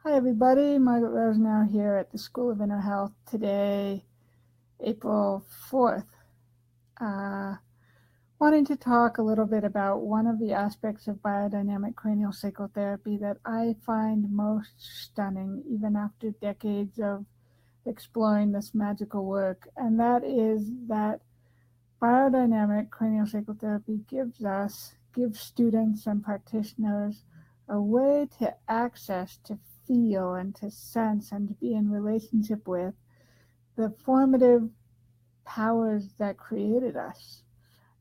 Hi everybody, Margaret Rose now here at the School of Inner Health today, April 4th. Wanting to talk a little bit about one of the aspects of biodynamic craniosacral therapy that I find most stunning even after decades of exploring this magical work, and that is that biodynamic craniosacral therapy gives students and practitioners a way to access, to feel and to sense and to be in relationship with the formative powers that created us.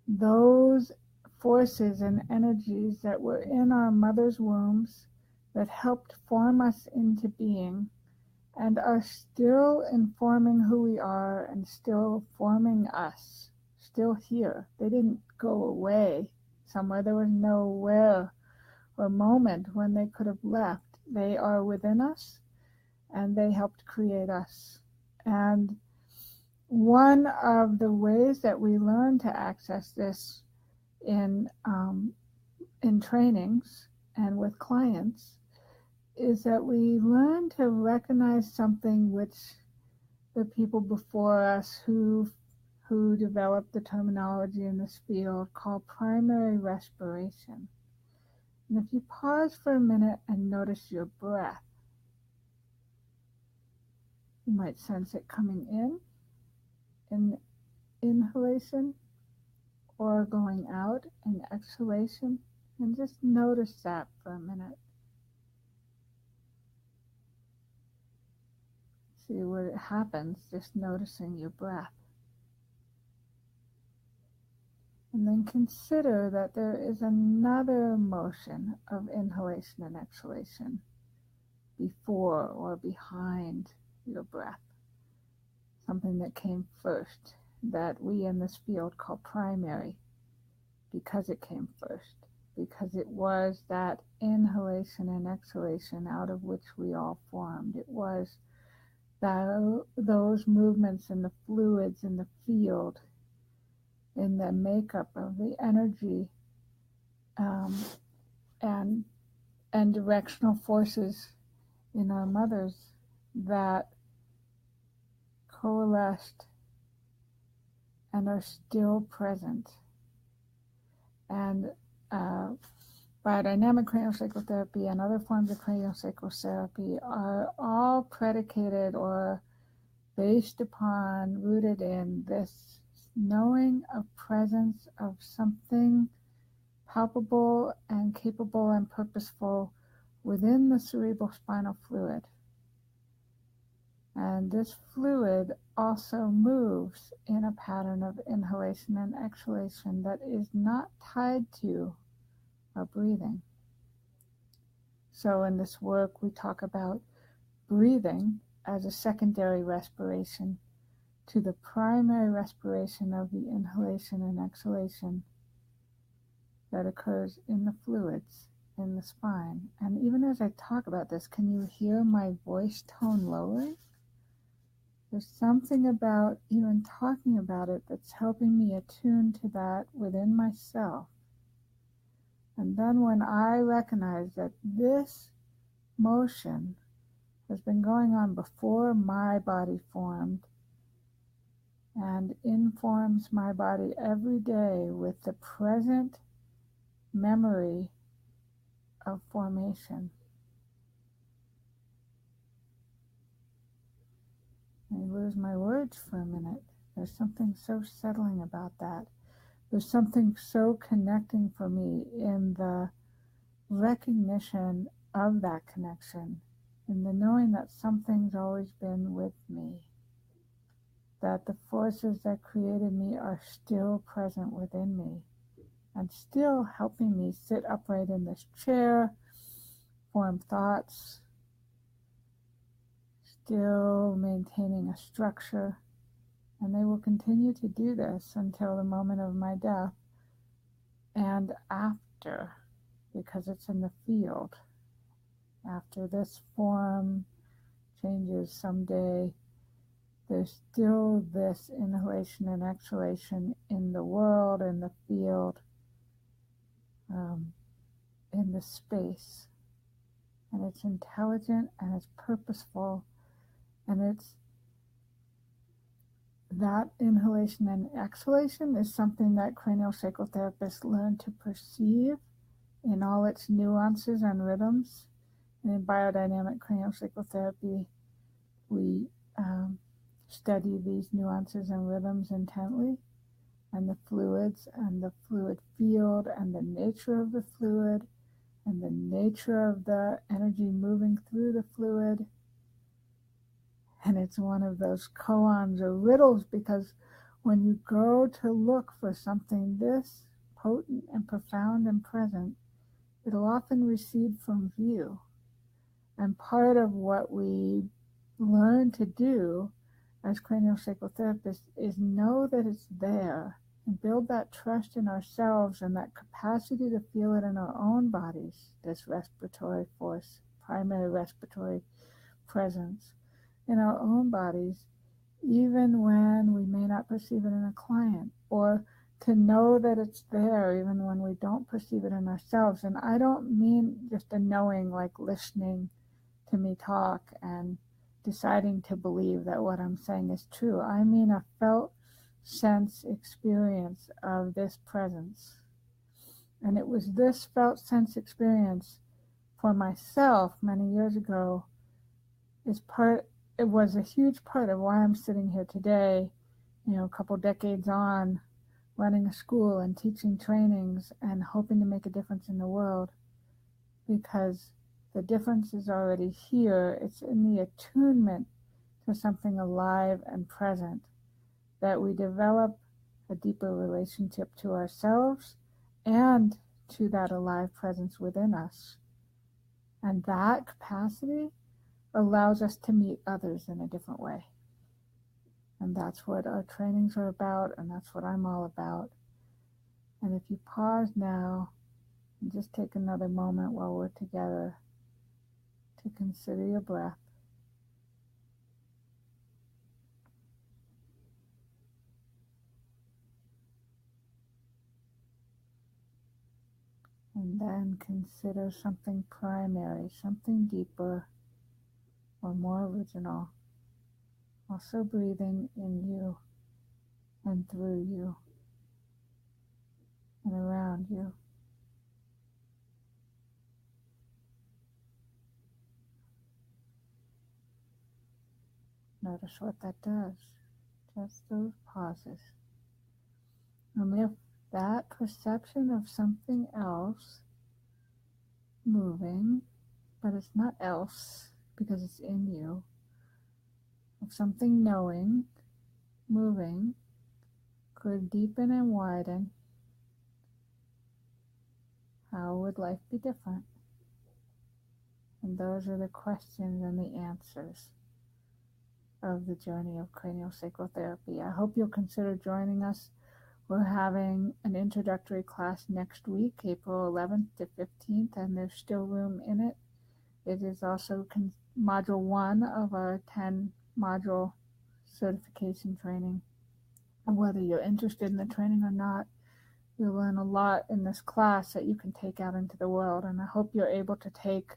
Those forces and energies that were in our mother's wombs that helped form us into being and are still informing who we are and still forming us, still here. They didn't go away somewhere. There was nowhere or moment when they could have left. They are within us, and they helped create us. And one of the ways that we learn to access this in trainings and with clients is that we learn to recognize something which the people before us who developed the terminology in this field call primary respiration. And if you pause for a minute and notice your breath, you might sense it coming in inhalation, or going out in exhalation, and just notice that for a minute. See what happens just noticing your breath. And then consider that there is another motion of inhalation and exhalation before or behind your breath, something that came first, that we in this field call primary, because it came first, because it was that inhalation and exhalation out of which we all formed. It was those movements in the fluids in the field, in the makeup of the energy and directional forces in our mothers that coalesced and are still present. And biodynamic craniosacral therapy and other forms of craniosacral therapy are all predicated or based upon, rooted in this knowing of presence of something palpable and capable and purposeful within the cerebral spinal fluid. And this fluid also moves in a pattern of inhalation and exhalation that is not tied to our breathing. So in this work, we talk about breathing as a secondary respiration to the primary respiration of the inhalation and exhalation that occurs in the fluids in the spine. And even as I talk about this, can you hear my voice tone lowering? There's something about even talking about it that's helping me attune to that within myself. And then when I recognize that this motion has been going on before my body formed and informs my body every day with the present memory of formation. I lose my words for a minute. There's something so settling about that. There's something so connecting for me in the recognition of that connection, in the knowing that something's always been with me, that the forces that created me are still present within me and still helping me sit upright in this chair, form thoughts, still maintaining a structure. And they will continue to do this until the moment of my death and after, because it's in the field. After this form changes someday, there's still this inhalation and exhalation in the world, in the field, in the space. and it's intelligent, and it's purposeful, and it's that inhalation and exhalation is something that craniosacral therapists learn to perceive in all its nuances and rhythms. And in biodynamic craniosacral therapy, we study these nuances and rhythms intently, and the fluids and the fluid field and the nature of the fluid and the nature of the energy moving through the fluid. And it's one of those koans or riddles, because when you go to look for something this potent and profound and present, it'll often recede from view. And part of what we learn to do as craniosacral therapists is know that it's there and build that trust in ourselves and that capacity to feel it in our own bodies, this respiratory force, primary respiratory presence in our own bodies, even when we may not perceive it in a client, or to know that it's there even when we don't perceive it in ourselves. And I don't mean just a knowing, like listening to me talk and deciding to believe that what I'm saying is true. I mean a felt sense experience of this presence. And it was this felt sense experience for myself many years ago it was a huge part of why I'm sitting here today, a couple decades on, running a school and teaching trainings and hoping to make a difference in the world, because the difference is already here. It's in the attunement to something alive and present that we develop a deeper relationship to ourselves and to that alive presence within us. And that capacity allows us to meet others in a different way. And that's what our trainings are about, and that's what I'm all about. And if you pause now and just take another moment while we're together to consider your breath. And then consider something primary, something deeper or more original, also breathing in you and through you and around you. Notice what that does, just those pauses. And if that perception of something else moving, but it's not else because it's in you, of something knowing, moving, could deepen and widen, how would life be different? And those are the questions and the answers of the journey of craniosacral therapy. I hope you'll consider joining us. We're having an introductory class next week, April 11th to 15th, and there's still room in it. It is also module 1 of our 10-module certification training. And whether you're interested in the training or not, you'll learn a lot in this class that you can take out into the world. And I hope you're able to take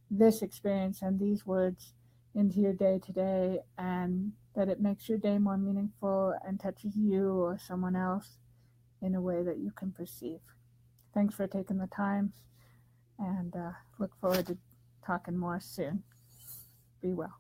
this experience and these words into your day today, and that it makes your day more meaningful and touches you or someone else in a way that you can perceive. Thanks for taking the time, and look forward to talking more soon. Be well.